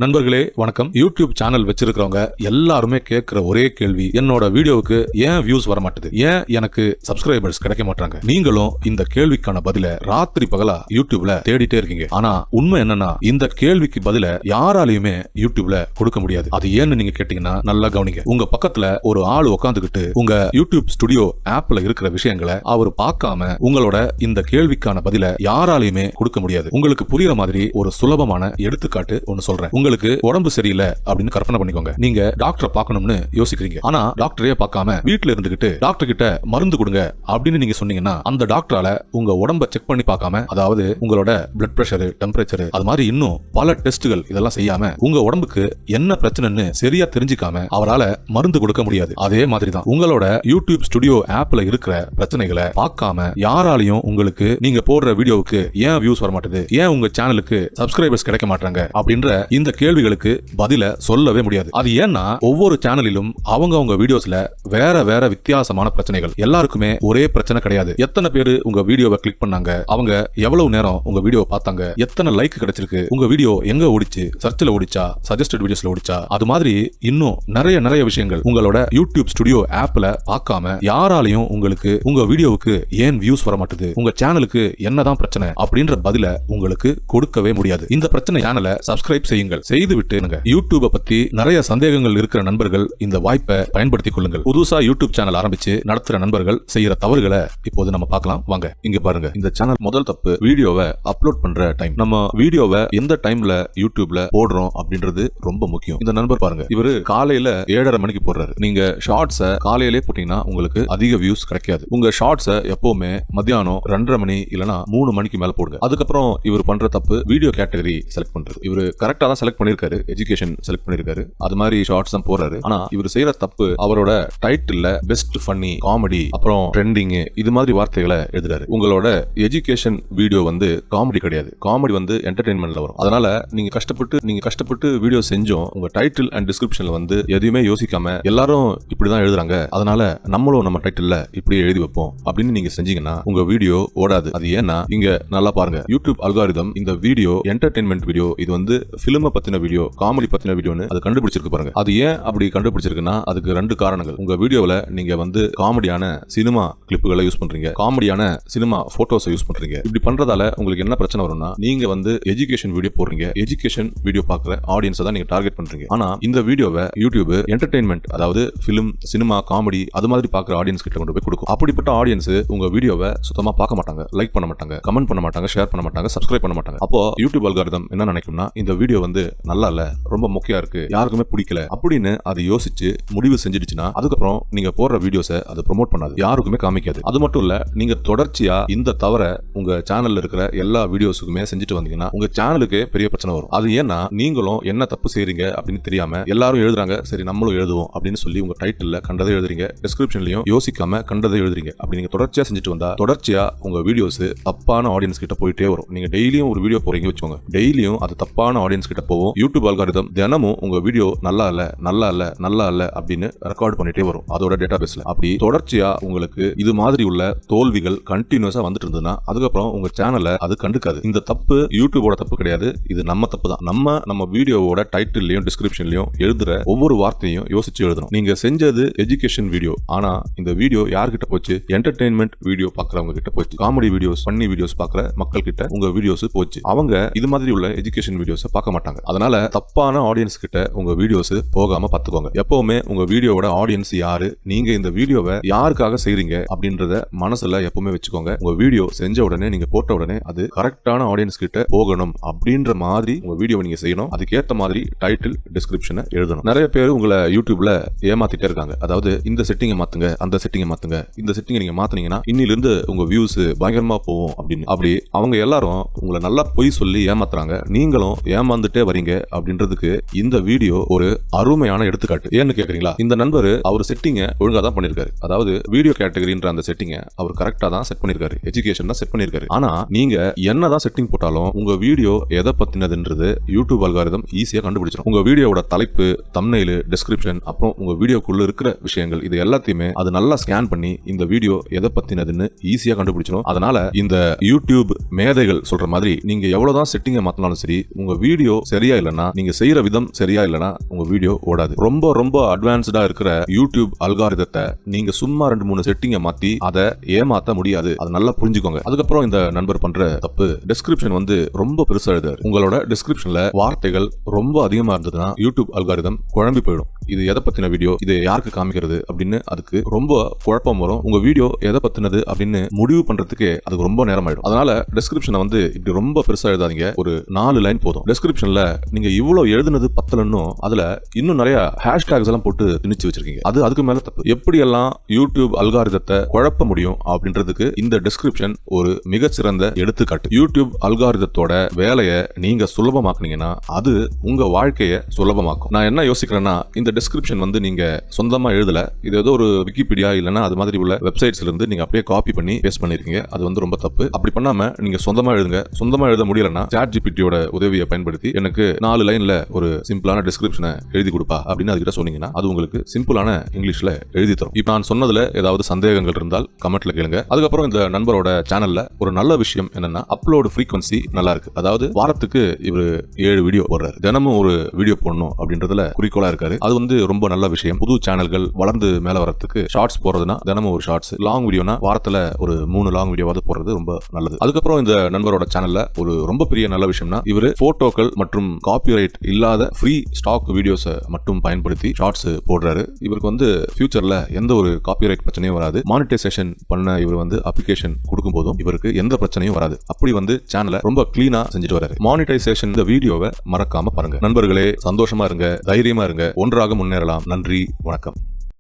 நண்பர்களே வணக்கம். YouTube channel வச்சிருக்கிறவங்க எல்லாருமே கேட்கிற ஒரே கேள்வி, என்னோட வீடியோவுக்கு ஏன் வியூஸ் வர மாட்டேது, ஏன் எனக்கு சப்ஸ்கிரைபர்ஸ் கிடைக்க மாட்டாங்க? நீங்களும் இந்த கேள்விக்கான பதில ராத்திரி பகலா யூடியூப்ல தேடிட்டே இருக்கீங்க. ஆனா உண்மை என்னன்னா, இந்த கேள்விக்கு பதில யாராலையுமே யூடியூப்ல கொடுக்க முடியாது. அது ஏன்னு நீங்க கேட்டீங்கன்னா நல்லா கவனிங்க. உங்க பக்கத்துல ஒரு ஆள் உட்காந்துக்கிட்டு உங்க யூடியூப் ஸ்டுடியோ ஆப்ல இருக்கிற விஷயங்களை அவர் பார்க்காம உங்களோட இந்த கேள்விக்கான பதில யாராலையுமே கொடுக்க முடியாது. உங்களுக்கு புரியுற மாதிரி ஒரு சுலபமான எடுத்துக்காட்டு ஒன்னு சொல்றேன். உங்களுக்கு உடம்பு சரியில்லை அப்படின்னு கற்பனை பண்ணிக்கோங்க. நீங்க டாக்டரை பார்க்கணும்னு யோசிக்கிறீங்க. ஆனா டாக்டரே பார்க்காம வீட்டுல இருந்துகிட்டு டாக்டர் கிட்ட மருந்து கொடுங்க அப்படின்னு நீங்க சொன்னீங்கன்னா, அந்த டாக்டரால உங்க உடம்ப செக் பண்ணி பார்க்காம, அதாவது உங்களோட பிளட் பிரஷர், டெம்பரேச்சர், அது மாதிரி இன்னும் பல டெஸ்ட்கள் இதெல்லாம் செய்யாம உங்க உடம்புக்கு என்ன பிரச்சனைன்னு சரியா தெரிஞ்சுக்காம அவரால மருந்து கொடுக்க முடியாது. அதே மாதிரிதான் உங்களோட யூடியூப் ஸ்டுடியோ ஆப்ல இருக்கிற பிரச்சனைகளை பார்க்காம யாராலையும் உங்களுக்கு நீங்க போடுற வீடியோவுக்கு ஏன் வியூஸ் வர மாட்டேது, ஏன் உங்க சேனலுக்கு சப்ஸ்கிரைபர்ஸ் கிடைக்க மாட்டாங்க அப்படின்ற இந்த கேள்விகளுக்கு பதில சொல்லவே முடியாது. அது ஏன்னா ஒவ்வொரு சேனலிலும் அவங்க வீடியோஸ்ல வேற வேற வித்தியாசமான பிரச்சனைகள். எல்லாருக்குமே ஒரே பிரச்சனை கிடையாது. எத்தனை பேரு உங்க வீடியோவை கிளிக் பண்ணாங்க, அவங்க எவ்வளவு நேரம் உங்க வீடியோ பார்த்தாங்க, எத்தனை லைக் கிடைச்சிருக்கு, உங்க வீடியோ எங்க ஓடிச்சு, சர்ச்ல ஓடிச்சா, சஜஸ்டட் வீடியோஸ்ல ஓடிச்சா, அது மாதிரி இன்னும் நிறைய விஷயங்கள் உங்களோட யூடியூப் ஸ்டுடியோ ஆப்ல பார்க்காம யாராலையும் உங்களுக்கு உங்க வீடியோவுக்கு ஏன் வியூஸ் வர மாட்டேது, உங்க சேனலுக்கு என்னதான் பிரச்சனை அப்படின்ற பதில உங்களுக்கு கொடுக்கவே முடியாது. இந்த பிரச்சனை சேனலை சப்ஸ்கிரைப் செய்யுங்கள். செய்துவிட்டு யூடியூபை பத்தி நிறைய சந்தேகங்கள் இருக்கிற நண்பர்கள் இந்த வாய்ப்பை பயன்படுத்திக் கொள்ளுங்கள். புதுசா யூடியூப் சேனல் ஆரம்பிச்சு நடத்துற நண்பர்கள் செய்யற தவறுகளை இப்போது நம்ம பார்க்கலாம் வாங்க. இங்க பாருங்க, இந்த சேனல் முதல் தப்பு வீடியோவை அப்லோட் பண்ற டைம். நம்ம வீடியோவை எந்த டைம்ல யூடியூப்ல போடுறோம் அப்படின்றது ரொம்ப முக்கியம். இந்த நண்பர் பாருங்க, இவரு காலையில 7:30 மணிக்கு போடுறாரு. நீங்க ஷார்ட்ஸை காலையிலே போட்டீங்கன்னா உங்களுக்கு அதிக வியூஸ் கிடைக்காது. உங்க ஷார்ட்ஸை எப்பவுமே மத்தியானம் 2:30 மணி இல்லனா 3 மணிக்கு மேல போடுங்க. அதுக்கப்புறம் இவர் பண்ற தப்பு வீடியோ கேட்டகரி செலக்ட் பண்றது. இவர் கரெக்டா தான் செலக்ட் பண்ணிருக்காரு, எஜுகேஷன் செலக்ட் பண்ணிருக்காரு, அது மாதிரி ஷார்ட்ஸ் தான் போறாரு. ஆனா இவர் செய்யற தப்பு, அவரோட டைட்டில்ல பெஸ்ட் ஃபன்னி, காமெடி, அப்புறம் ட்ரெண்டிங் இது மாதிரி வார்த்தைகளை எழுதுறாரு. உங்களோட எஜுகேஷன் வீடியோ வந்து காமெடி கிடையாது, காமெடி வந்து என்டர்டெயின்மெண்ட்ல வரும். அதனால நீங்க கஷ்டப்பட்டு வீடியோ செஞ்சோம், உங்க டைட்டில் அண்ட் டிஸ்கிரிப்ஷன்ல வந்து எதுவுமே யோசிக்காம எல்லாரும் இப்படிதான் எழுதுறாங்க, அதனால நம்மளும் நம்ம டைட்டில்ல இப்படி எழுதி வைப்போம் அப்படின்னு நீங்க செஞ்சீங்கன்னா உங்க வீடியோ ஓடாது. அது ஏன்னா இங்க நல்லா பாருங்க, யூடியூப் அல்காரிதம் இந்த வீடியோ என்டர்டெயின்மெண்ட் வீடியோ, இது வந்து பிலிமை பத்தின வீடியோ, காமெடி பத்தின வீடியோன்னு அது கண்டுபிடிச்சிருக்கு பாருங்க. அது ஏன் அப்படி கண்டுபிடிச்சிருக்குன்னா அதுக்கு 2 காரணங்கள். உங்க வீடியோல நீங்க வந்து காமெடியான சினிமா கிளிப்புகளை யூஸ் பண்றீங்க, காமெடியான சினிமா போட்டோஸ் யூஸ் பண்றீங்க. இப்படி பண்றதால உங்களுக்கு என்ன பிரச்சனை வரும்னா, நீங்க வந்து எஜுகேஷன் வீடியோ போடுறீங்க, எஜுகேஷன் வீடியோ பார்க்குற ஆடியன்ஸை தான் நீங்க டார்கெட் பண்றீங்க. ஆனா இந்த வீடியோவை யூடியூப் என்டர்டெயின்மெண்ட், அதாவது பிலிம், சினிமா, காமெடி அது மாதிரி பார்க்குற ஆடியன்ஸ் கிட்ட கொண்டு போய் கொடுக்கும். அப்படிப்பட்ட ஆடியன்ஸ் உங்க வீடியோவை சுத்தமா பார்க்க மாட்டாங்க, லைக் பண்ண மாட்டாங்க, கமெண்ட் பண்ண மாட்டாங்க, ஷேர் பண்ண மாட்டாங்க, சப்ஸ்கிரைப் பண்ண மாட்டாங்க. அப்போ யூடியூப் அல்காரிதம் என்ன நினைக்கும்னா, இந்த வீடியோ வந்து நல்லா இல்ல, ரொம்ப மொக்கையா இருக்கு, யாருக்குமே பிடிக்கல அப்படின்னு அது யோசிச்சு முடிவு செஞ்சிடுச்சுன்னா அதுக்கப்புறம் நீங்க போடுற வீடியோஸை அது ப்ரோமோட் பண்ணாது, யாருக்குமே காமிக்காது. அது மட்டும் இல்ல, நீங்க தொடர்ச்சியா இந்த தவற உங்க சேனல்ல இருக்கிற எல்லா வீடியோஸுக்குமே செஞ்சுட்டு வந்தீங்கன்னா உங்க சேனலுக்கு பெரிய பிரச்சனை வரும். அது ஏன்னா நீங்களும் என்ன தப்பு செய்றீங்க அப்படின்னு தெரியாம எல்லாரும் எழுதுறாங்க, சரி நம்மளும் எழுதுவோம் அப்படின்னு சொல்லி உங்க டைட்டில்ல கண்டதை எழுதுறீங்க, டிஸ்கிரிப்ஷன்லயும் யோசிக்காம கண்டதை எழுதுறீங்க. அப்படி நீங்க தொடர்ச்சியா செஞ்சுட்டு வந்தா தொடர்ச்சியா உங்க வீடியோஸ் தப்பான ஆடியன்ஸ் கிட்ட போயிட்டே வரும். நீங்க டெய்லியும் ஒரு வீடியோ போறீங்க வச்சுக்கோங்க, டெய்லியும் அது தப்பான ஆடியன்ஸ் கிட்ட போகும். யூடியூப் அல்காரிதம் தினமும் உங்க வீடியோ நல்லா இல்ல அப்படின்னு ரெக்கார்ட் பண்ணிட்டே வரும் அதோட டேட்டாபேஸ்ல. அப்படி தொடர்ச்சியா உங்களுக்கு இது மாதிரி உள்ள தோல்விகள் கண்டினியூஸா வந்துட்டு இருந்ததுன்னா அதுக்கப்புறம் உங்க சேனலை அது கண்டுக்காது. இந்த தப்பு யூடியூபோட தப்பு கிடையாது, இது நம்ம தப்பு தான். நம்ம வீடியோவோட டைட்டில்லையும் டிஸ்கிரிப்ஷன்லயும் எழுதுற ஒவ்வொரு வார்த்தையும் யோசிச்சு எழுதணும். நீங்க செஞ்சது எஜுகேஷன் வீடியோ, ஆனா இந்த வீடியோ யார்கிட்ட போச்சு, என்டர்டெயின்மெண்ட் வீடியோ பாக்குறவங்க கிட்ட போச்சு, காமெடி வீடியோஸ், ஃபன்னி வீடியோஸ் பாக்குற மக்கள் கிட்ட உங்க வீடியோஸ் போச்சு. அவங்க இது மாதிரி உள்ள எஜுகேஷன் வீடியோஸ் பார்க்க மாட்டாங்க. அதனால தப்பான ஆடியன்ஸ் கிட்ட உங்க வீடியோஸ் போகாம பாத்துக்கோங்க. எப்பவுமே உங்க வீடியோவோட ஆடியன்ஸ் யாரு, நீங்க இந்த வீடியோவை யாருக்காக செய்றீங்க அப்படின்றத மனசுல எப்பவுமே வச்சுக்கோங்க. உங்க வீடியோ செஞ்ச உடனே, நீங்க போட்ட உடனே அது கரெக்டான ஆடியன்ஸ் கிட்ட போகணும் அப்படின்ற மாதிரி உங்க வீடியோவை நீங்க செய்யணும். அதுக்கேற்ற மாதிரி டைட்டில், டிஸ்கிரிப்ஷனை எழுதணும். நிறைய பேர் உங்களை யூடியூப்ல ஏமாத்திட்டே இருக்காங்க. அதாவது இந்த செட்டிங்கை மாத்துங்க, அந்த செட்டிங்கை மாத்துங்க, இந்த செட்டிங்கை நீங்க மாத்துனீங்கன்னா இன்னிலிருந்து உங்க வியூஸ் பயங்கரமா போகும் அப்படின்னு. அப்படி அவங்க எல்லாரும் உங்களை நல்லா பொய் சொல்லி ஏமாத்துறாங்க, நீங்களும் ஏமாந்துட்டே வரீங்க அப்படின்றதுக்கு இந்த வீடியோ ஒரு அருமையான எடுத்துக்காட்டு. ஏன்னு கேக்குறீங்களா? இந்த நண்பர் அவர் செட்டிங்கை ஒழுங்கா தான் பண்ணிருக்காரு. அதாவது வீடியோ கேட்டகரின்ற அந்த செட்டிங்கை அவர் கரெக்டா தான் செட் பண்ணிருக்காரு. எஜுகேஷன் தான் செட் பண்ணிருக்காரு. ஆனா நீங்க என்னதான் செட்டிங் போட்டாலும் உங்க வீடியோ எதை பத்தினதுன்றது யூடியூப் அல்காரிதம் ஈஸியா கண்டுபிடிச்சிடும். உங்க வீடியோவோட தலைப்பு, தம்ப்நெயில், டிஸ்கிரிப்ஷன், அப்புறம் உங்க வீடியோக்குள்ள இருக்கிற விஷயங்கள் இது எல்லாத்தையுமே அது நல்லா ஸ்கேன் பண்ணி இந்த வீடியோ எதை பத்தினதுன்னு ஈஸியா கண்டுபிடிச்சிடும். அதனால இந்த யூடியூப் மேதைகள் சொல்ற மாதிரி நீங்க எவ்வளவுதான் செட்டிங்கை மாத்தினாலும் சரி, உங்க வீடியோ சரியா இல்லைன்னா, நீங்க செய்யற விதம் சரியா இல்லைன்னா உங்க வீடியோ ஓடாது. ரொம்ப ரொம்ப அட்வான்ஸ்டா இருக்கிற யூடியூப் அல்காரிதத்தை நீங்க சும்மா 2-3 செட்டிங்கை மாத்தி அதை ஏமாத்த முடியாது. அதை நல்லா புரிஞ்சுக்கோங்க. அதுக்கப்புறம் இந்த நண்பர் பண்ற தப்பு, டிஸ்கிரிப்ஷன் வந்து ரொம்ப பெருசா எழுதாரு. உங்களோட டிஸ்கிரிப்ஷன்ல வார்த்தைகள் ரொம்ப அதிகமா இருந்ததுன்னா யூடியூப் அல்காரிதம் குழம்பி போயிடும். இது எதை பத்தின வீடியோ, இது யாருக்கு காமிக்கிறது அப்படின்னு அதுக்கு ரொம்ப குழப்பம் வரும். உங்க வீடியோ எதை பத்தினது அப்படின்னு முடிவு பண்றதுக்கு அதுக்கு ரொம்ப நேரம் ஆயிடும். அதனால டிஸ்கிரிப்ஷனை வந்து இப்படி ரொம்ப பெருசா எழுதாதீங்க. ஒரு 4 லைன் போதும். டிஸ்கிரிப்ஷன்ல நீங்க இவ்வளவு எழுதுனது பத்தலன்னு அதுல இன்னும் நிறைய ஹேஷ்டேக்ஸ் எல்லாம் போட்டு திணிச்சு வச்சிருக்கீங்க. அதுக்கு மேல தப்பு. எப்படியெல்லாம் யூடியூப் அல்காரிதத்தை குழப்ப முடியும் அப்படின்றதுக்கு இந்த டிஸ்கிரிப்ஷன் ஒரு மிகச்சிறந்த எடுத்துக்காட்டு. யூடியூப் அல்காரிதத்தோட வேலையை நீங்க சுலபமாக்குனீங்கன்னா அது உங்க வாழ்க்கையை சுலபமாக்கும். நான் என்ன யோசிக்கிறேன்னா, இந்த டிஸ்கிரிப்ஷன் வந்து நீங்க சொந்தமா எழுதல. இது ஏதோ ஒரு விக்கிபீடியா இல்லைன்னா அது மாதிரி உள்ள வெப்சைட்ஸ்ல இருந்து நீங்க அப்படியே காப்பி பண்ணி பேஸ்ட் பண்ணிருக்கீங்க. அது வந்து ரொம்ப தப்பு. அப்படி பண்ணாம நீங்க சொந்தமா எழுதுங்க. சொந்தமா எழுத முடியலன்னா ChatGPTயோட உதவியை பயன்படுத்தி எனக்கு 4 லைன்ல ஒரு சிம்பிளான டிஸ்கிரிப்ஷனை எழுதி கொடுப்பா அப்படின்னு அதுகிட்ட சொன்னீங்கன்னா அது உங்களுக்கு சிம்பிளான இங்கிலீஷ்ல எழுதி தரும். இப்ப நான் சொன்னதுல ஏதாவது சந்தேகங்கள் இருந்தால் கமெண்ட்ல கேளுங்க. அதுக்கப்புறம் இந்த நண்பரோட சேனல்ல ஒரு நல்ல விஷயம் என்னன்னா, அப்லோட் ஃப்ரீக்வன்சி நல்லா இருக்கு. அதாவது வாரத்துக்கு இவர் 7 வீடியோ போடுறாரு. தினமும் ஒரு வீடியோ போடணும் அப்படின்றதுல குறிக்கோளா இருக்காரு. அது வந்து ரொம்ப நல்ல விஷயம். புது சேனல்கள் வளர்ந்து மேல வரதுக்கு ஷார்ட்ஸ் போறதுனா தினமும் ஒரு ஷார்ட்ஸ், லாங் வீடியோனா வாரத்துல ஒரு 3 லாங் வீடியோவாவது போடுறது ரொம்ப நல்லது. அதுக்கப்புறம் இந்த நண்பரோட சேனல்ல ஒரு ரொம்ப பெரிய நல்ல விஷயம்னா, இவரு போட்டோக்கள் மற்றும் காப்பிரைட் இல்லாத ஃப்ரீ ஸ்டாக் வீடியோஸை மட்டும் பயன்படுத்தி ஷார்ட்ஸ் போடுறாரு. இவருக்கு வந்து ஃபியூச்சர்ல எந்த ஒரு காப்பிரைட் பிரச்சனையும் வராது. மானிட்டைசேஷன் பண்ண இவர் வந்து அப்ளிகேஷன் கொடுக்கும் போதும் இவருக்கு எந்த பிரச்சனையும் வராது. அப்படி வந்து சேனலை ரொம்ப கிளீனா செஞ்சுட்டு வராரு. மானிட்டைசேஷன் இந்த வீடியோவை மறக்காம பாருங்க. நண்பர்களே, சந்தோஷமா இருங்க, தைரியமா இருங்க, ஒன்றாக முன்னேறலாம். நன்றி, வணக்கம்.